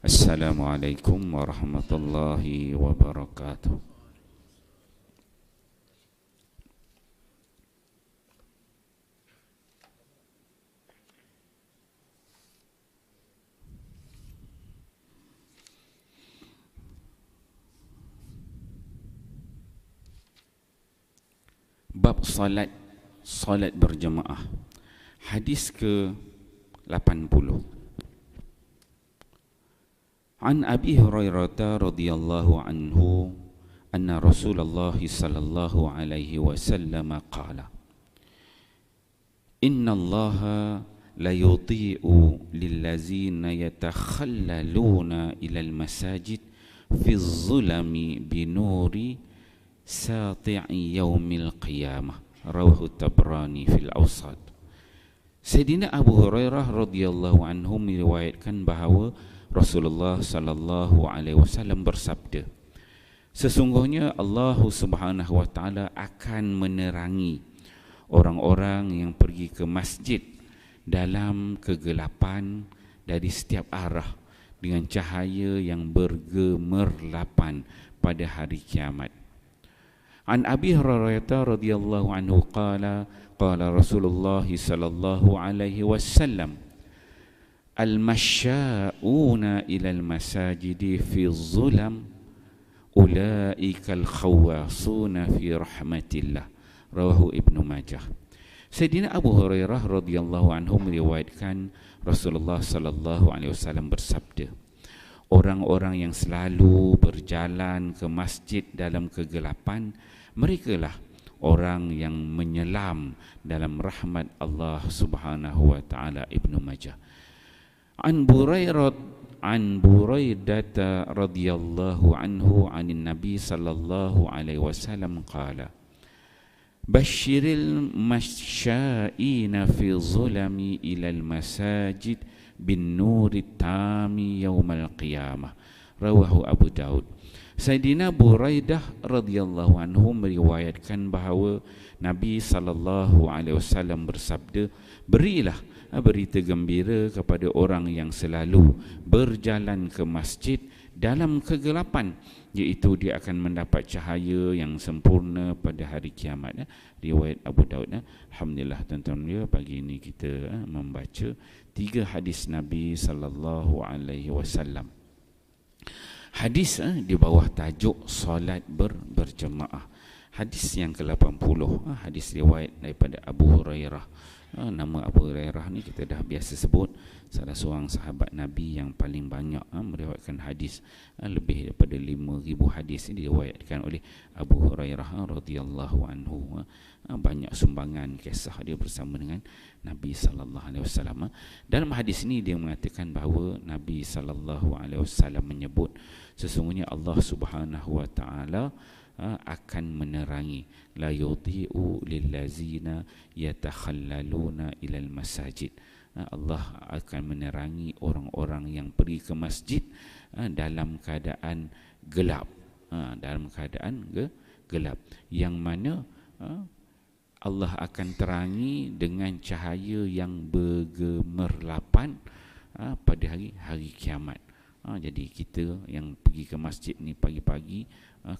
Assalamualaikum warahmatullahi wabarakatuh. Bab salat berjemaah. Hadis ke 80. An Abi Hurairah radhiyallahu anhu anna Rasulullah sallallahu alaihi wasallam qala Inna Allaha la yuti'u lillazina yatakhallaluna ila al-masajid fi az-zulami binuri sati'i yaumil qiyamah. Rawahu Tabrani fil Awsat. Sayyidina Abu Hurairah radhiyallahu anhu meriwayatkan bahawa Rasulullah sallallahu alaihi wasallam bersabda, sesungguhnya Allah Subhanahu wa taala akan menerangi orang-orang yang pergi ke masjid dalam kegelapan dari setiap arah dengan cahaya yang bergemerlapan pada hari kiamat. An Abi Hurairah radhiyallahu anhu qala Rasulullah sallallahu alaihi wasallam al-masyauna ila al-masajidi fi zulam ulaika al-khawasuna fi rahmatillah. Rawahu Ibnu Majah. Sayyidina Abu Hurairah radhiyallahu anhu meriwayatkan Rasulullah sallallahu alaihi wasallam bersabda, orang-orang yang selalu berjalan ke masjid dalam kegelapan, merekalah orang yang menyelam dalam rahmat Allah Subhanahu wa taala. Ibnu Majah. An Buraidah radhiyallahu anhu anin Nabi sallallahu alaihi wasallam qala Bashiril masyaina fi zulami ilal masajid bin nuri tami yaumal qiyamah. Rawahu Abu Daud. Sayyidina Buraidah radhiyallahu anhu meriwayatkan bahawa Nabi sallallahu alaihi wasallam bersabda, berilah berita gembira kepada orang yang selalu berjalan ke masjid dalam kegelapan, iaitu dia akan mendapat cahaya yang sempurna pada hari kiamat. Riwayat Abu Daud. Alhamdulillah tuan-tuan dia, pagi ini kita membaca 3 hadis Nabi sallallahu alaihi wasallam. Hadis di bawah tajuk solat berjemaah. Hadis yang ke-80, hadis riwayat daripada Abu Hurairah. Nama Abu Hurairah ni kita dah biasa sebut, salah seorang sahabat Nabi yang paling banyak meriwayatkan hadis. Lebih daripada 5,000 hadis ini diriwayatkan oleh Abu Hurairah radhiyallahu anhu. Banyak sumbangan kisah dia bersama dengan Nabi sallallahu alaihi wasallam. Dalam hadis ini dia mengatakan bahawa Nabi sallallahu alaihi wasallam menyebut sesungguhnya Allah Subhanahu wa taala akan menerangi la yudhi'u lillazina yatakhallaluna ilal masajid. Allah akan menerangi orang-orang yang pergi ke masjid dalam keadaan gelap, gelap, yang mana Allah akan terangi dengan cahaya yang bergemerlapan pada hari kiamat. Jadi kita yang pergi ke masjid ni pagi-pagi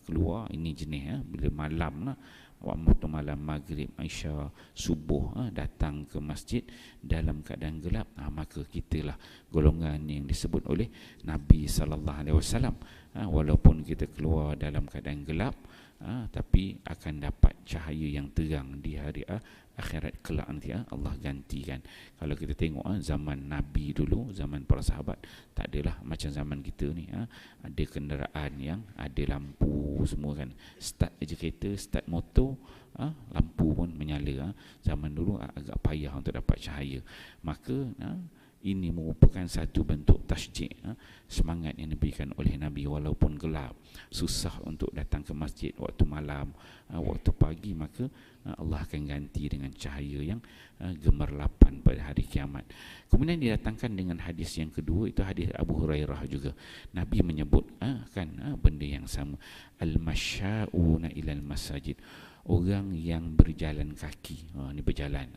keluar, ini jenis bila malam lah, waktu malam maghrib, isya, subuh datang ke masjid dalam keadaan gelap, maka kitalah golongan yang disebut oleh Nabi sallallahu alaihi wasallam. Walaupun kita keluar dalam keadaan gelap, tapi akan dapat cahaya yang terang di hari akhirat kelak nanti. Allah gantikan. Kalau kita tengok zaman Nabi dulu, zaman para sahabat, tak adalah macam zaman kita ni. Ada kenderaan yang ada lampu semua kan, start je kereta, start motor, lampu pun menyala. Zaman dulu agak payah untuk dapat cahaya. Maka ini merupakan satu bentuk tasjid, semangat yang diberikan oleh Nabi. Walaupun gelap, susah untuk datang ke masjid waktu malam, waktu pagi, maka Allah akan ganti dengan cahaya yang gemerlapan pada hari kiamat. Kemudian didatangkan dengan hadis yang kedua, itu hadis Abu Hurairah juga. Nabi menyebut benda yang sama, al-masyauna ilal masajid, orang yang berjalan kaki, ni berjalan,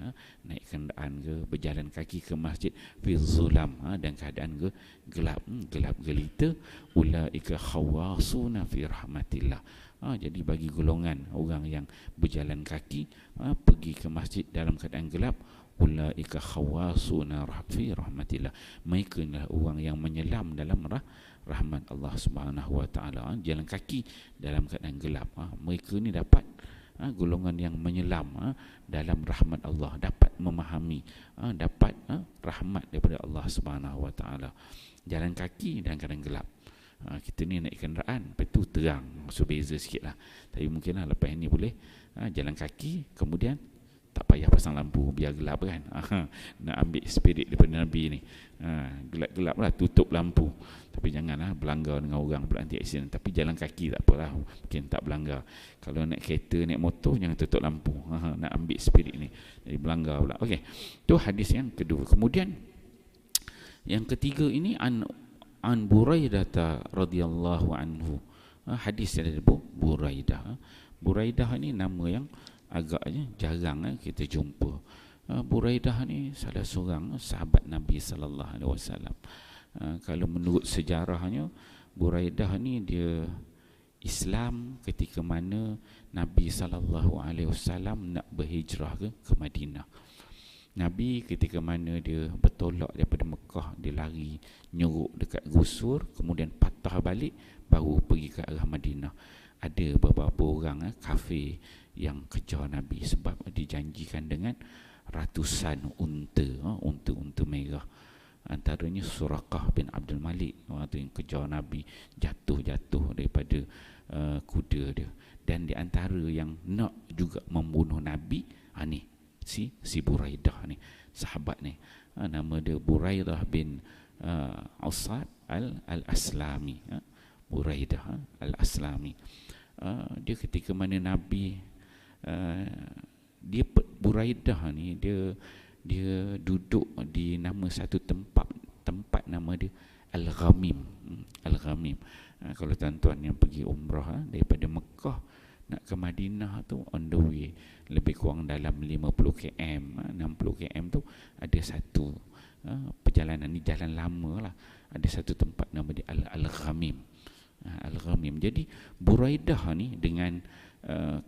naik kenderaan ke, berjalan kaki ke masjid fi zulam, dan keadaan ke gelap, gelap gelita, ulaika khawasuna fi rahmatillah. Jadi bagi golongan orang yang berjalan kaki pergi ke masjid dalam keadaan gelap, ulaika khawasuna fi rahmatillah, mereka adalah orang yang menyelam dalam rahmat Allah Subhanahu wa taala. Jalan kaki dalam keadaan gelap, mereka ni dapat golongan yang menyelam dalam rahmat Allah, dapat memahami, dapat rahmat daripada Allah Subhanahu wa taala. Jalan kaki dalam keadaan gelap. Kita ni naik kenderaan, lepas tu terang, so beza sikit lah. Tapi mungkin lepas ni boleh jalan kaki, kemudian tak payah pasang lampu, biar gelap kan. Nak ambil spirit daripada Nabi ni, gelap-gelap lah, tutup lampu. Tapi janganlah berlanggar dengan orang pula, anti aksiden. Tapi jalan kaki tak apalah, mungkin tak berlanggar. Kalau naik kereta, naik motor, jangan tutup lampu. Nak ambil spirit ni, jadi berlanggar pula. Okey, tu hadis yang kedua. Kemudian yang ketiga ini an Buraidah radhiyallahu anhu. Hadis dari Buraidah. Buraidah ni nama yang agaknya jarang kita jumpa. Buraidah ni salah seorang sahabat Nabi sallallahu alaihi wasallam. Kalau menurut sejarahnya, Buraidah ni dia Islam ketika mana Nabi sallallahu alaihi wasallam nak berhijrah ke Madinah. Nabi ketika mana dia bertolak daripada Mekah, dia lari nyeruk dekat Gusur, kemudian patah balik baru pergi ke arah Madinah. Ada beberapa orang kafir yang kejar Nabi sebab dijanjikan dengan ratusan unta merah. Antaranya Suraqah bin Abdul Malik, orang tu yang kejar Nabi, jatuh daripada kuda dia. Dan di antara yang nak juga membunuh Nabi, ni si Buraidah ni, sahabat ni, nama dia Buraidah bin Asad al-Aslami. Buraidah al-Aslami. Dia ketika mana Nabi dia Buraidah ni dia duduk di nama satu tempat nama dia Al-Ghamim. Al-Ghamim. Kalau tuan-tuan yang pergi umrah daripada Mekah nak ke Madinah tu, on the way lebih kurang dalam 50 km, 60 km tu ada satu perjalanan ni, jalan lama lah, ada satu tempat nama dia Al-Ghamim. Al-Ghamim. Jadi Buraidah ni dengan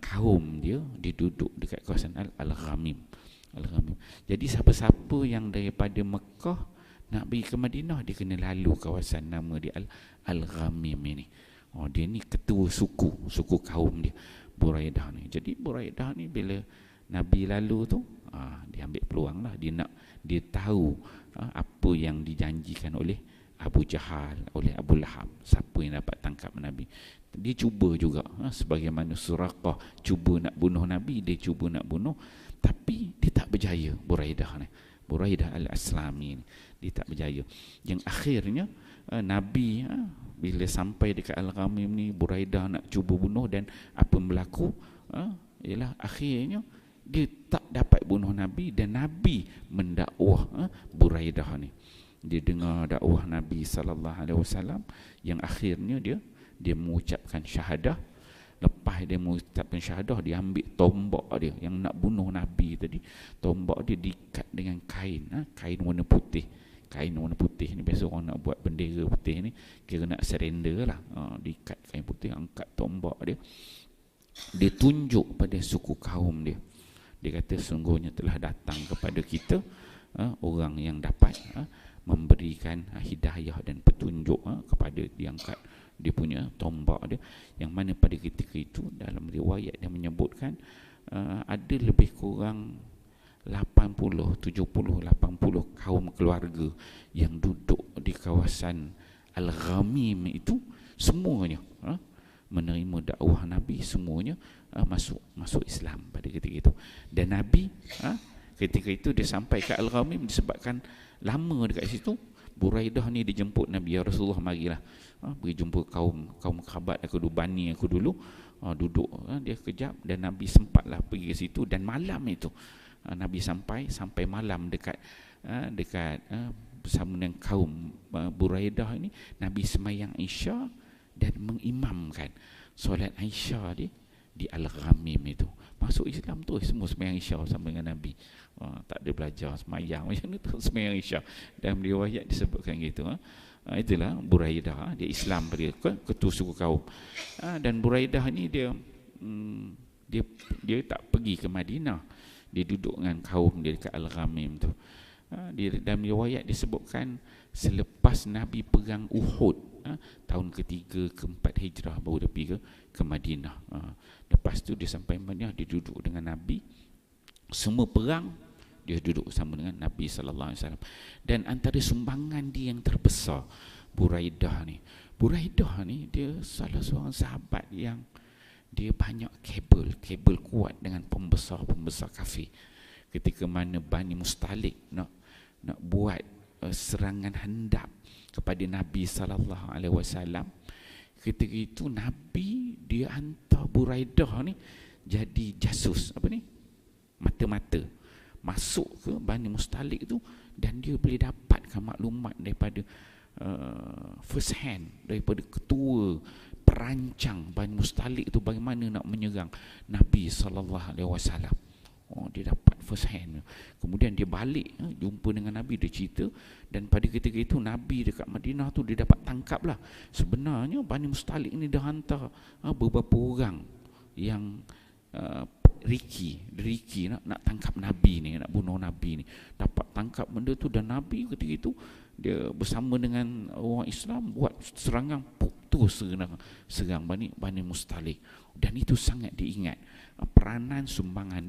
kaum dia duduk dekat kawasan Al-Ghamim. Al-Ghamim. Jadi siapa-siapa yang daripada Mekah nak pergi ke Madinah, dia kena lalu kawasan nama dia Al-Ghamim ini. Dia ni ketua suku kaum dia, Buraidah ni. Jadi Buraidah ni bila Nabi lalu tu, dia ambil peluang lah, dia tahu apa yang dijanjikan oleh Abu Jahal, oleh Abu Lahab, siapa yang dapat tangkap Nabi. Dia cuba juga, sebagaimana Suraqah cuba nak bunuh Nabi, dia cuba nak bunuh, tapi dia tak berjaya. Buraidah al-Aslami ni, dia tak berjaya. Yang akhirnya Nabi bila sampai dekat Al-Ghamim ni, Buraidah nak cuba bunuh, dan apa yang berlaku ialah akhirnya dia tak dapat bunuh Nabi, dan Nabi mendakwah Buraidah ni. Dia dengar dakwah Nabi sallallahu alaihi wasallam, yang akhirnya dia mengucapkan syahadah. Lepas dia mengucapkan syahadah, dia ambil tombak dia yang nak bunuh Nabi tadi. Tombak dia diikat dengan kain, kain warna putih. Kain warna putih ni biasa orang nak buat bendera putih ni, kira nak surrender lah. Diikat kain putih, angkat tombak dia. Dia tunjuk pada suku kaum dia. Dia kata sungguhnya telah datang kepada kita orang yang dapat memberikan hidayah dan petunjuk kepada, diangkat dia punya tombak dia, yang mana pada ketika itu dalam riwayat dia menyebutkan ada lebih kurang 80 kaum keluarga yang duduk di kawasan Al-Ghamim itu, semuanya menerima dakwah Nabi, semuanya masuk Islam pada ketika itu. Dan Nabi ketika itu dia sampai ke Al-Ghamim, disebabkan lama dekat situ, Buraidah ni dijemput Nabi, ya Rasulullah, marilah pergi jumpa kaum kerabat aku dulu, bani aku dulu, duduk dia kejap, dan Nabi sempatlah pergi ke situ. Dan malam itu Nabi sampai malam dekat bersama dengan kaum Buraidah ini. Nabi semayang Isya dan mengimamkan solat Isya dia di Al-Ghamim itu. Masuk Islam tu semua sembahyang Isya sama dengan Nabi. Tak ada belajar sembahyang macam ni tu, sembahyang Isya. Dalam riwayat disebutkan gitu. Itulah Buraidah, dia Islam pada ketua suku kaum. Dan Buraidah ni dia tak pergi ke Madinah. Dia duduk dengan kaum dia dekat Al-Ghamim tu. Dalam riwayat disebutkan selepas Nabi perang Uhud, tahun ketiga, keempat hijrah baru dia pergi ke Madinah. Lepas tu dia sampai Madinah, dia duduk dengan Nabi. Semua perang dia duduk sama dengan Nabi sallallahu alaihi wasallam. Dan antara sumbangan dia yang terbesar, Buraidah ni dia salah seorang sahabat yang dia banyak kabel kuat dengan pembesar kafir. Ketika mana Bani Mustalik nak buat serangan hendap kepada Nabi sallallahu alaihi wasallam, ketika itu Nabi dia hantar Buraidah ni jadi jasus, mata-mata masuk ke Bani Mustalik tu, dan dia boleh dapatkan maklumat daripada first hand, daripada ketua perancang Bani Mustalik tu bagaimana nak menyerang Nabi sallallahu alaihi wasallam. Dia dapat first hand. Kemudian dia balik, jumpa dengan Nabi, dia cerita. Dan pada ketika itu Nabi dekat Madinah tu dia dapat tangkap lah. Sebenarnya Bani Mustalik ni dah hantar beberapa orang yang Riki nak tangkap Nabi ni, nak bunuh Nabi ni. Dapat tangkap benda tu, dan Nabi ketika itu dia bersama dengan orang Islam buat serangan serang Bani Mustalik. Dan itu sangat diingat peranan sumbangan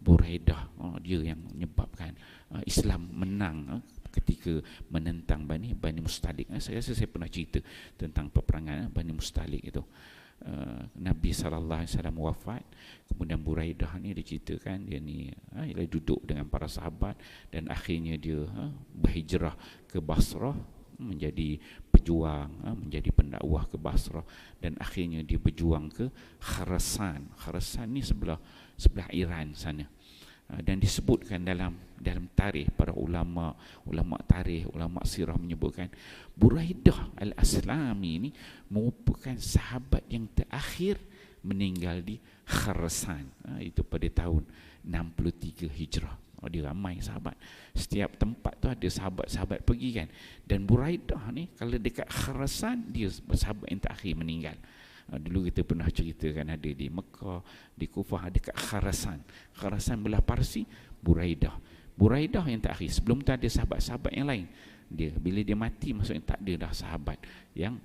Buraidah, dia yang menyebabkan Islam menang ketika menentang Bani Mustalik. Saya rasa saya pernah cerita tentang peperangan Bani Mustalik itu. Nabi sallallahu alaihi wasallam wafat, kemudian Buraidah ni diceritakan dia ni dia duduk dengan para sahabat, dan akhirnya dia berhijrah ke Basrah, menjadi pejuang, menjadi pendakwah ke Basrah, dan akhirnya dia berjuang ke Khurasan. Khurasan ni sebelah Iran sana. Dan disebutkan dalam tarikh, para ulama tarikh, ulama sirah menyebutkan Buraidah al-Aslami ini merupakan sahabat yang terakhir meninggal di Khurasan. Itu pada tahun 63 Hijrah. Dia ramai sahabat. Setiap tempat tu ada sahabat-sahabat pergi kan. Dan Buraidah ni kalau dekat Khurasan, dia sahabat yang terakhir meninggal. Dulu kita pernah ceritakan ada di Mekah, di Kufah, dekat Khurasan belah Parsi, Buraidah yang terakhir. Sebelum tu ada sahabat-sahabat yang lain. Bila dia mati, maksudnya tak ada dah sahabat yang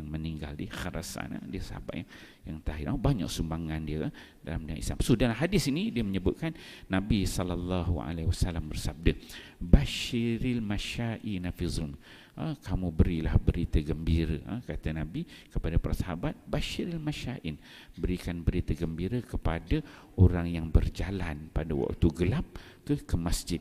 meninggal di Khurasan. Dia sahabat yang terakhir. Banyak sumbangan dia dalam Islam. So dalam hadis ini dia menyebutkan Nabi sallallahu alaihi wasallam bersabda, "Basyiril masyaina fi zulm." Kamu berilah berita gembira, kata Nabi kepada para sahabat, basyiril masyain, berikan berita gembira kepada orang yang berjalan pada waktu gelap ke masjid.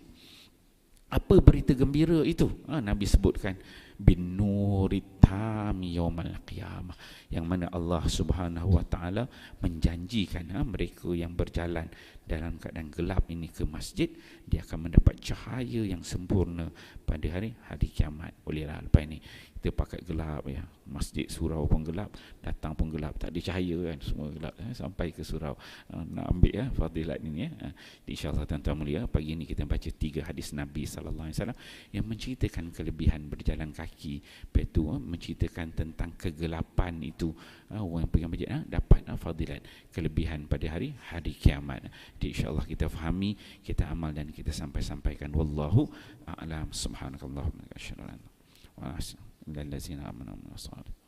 Apa berita gembira itu? Nabi sebutkan bin nurit tami yaumal qiyamah, yang mana Allah Subhanahu wa taala menjanjikan mereka yang berjalan dalam keadaan gelap ini ke masjid, dia akan mendapat cahaya yang sempurna pada hari kiamat. Bolehlah lepas ini kita pakai gelap ya, masjid surau pun gelap, datang pun gelap, tak ada cahaya kan, semua gelap sampai ke surau. Nak ambil fadilat ini insyaallah tuan-tuan mulia. Pagi ini kita baca 3 hadis Nabi sallallahu alaihi wasallam yang menceritakan kelebihan berjalan kaki, iaitu menceritakan tentang kegelapan itu. Orang yang pergi masjid dapat fadilat, kelebihan pada hari kiamat. Jadi insyaallah kita fahami, kita amal, dan kita sampaikan. Wallahu a'lam. Subhanakallahumma wa bihamdika asyhadu an la ilaha illa anta astaghfiruka wa atubu ilaik.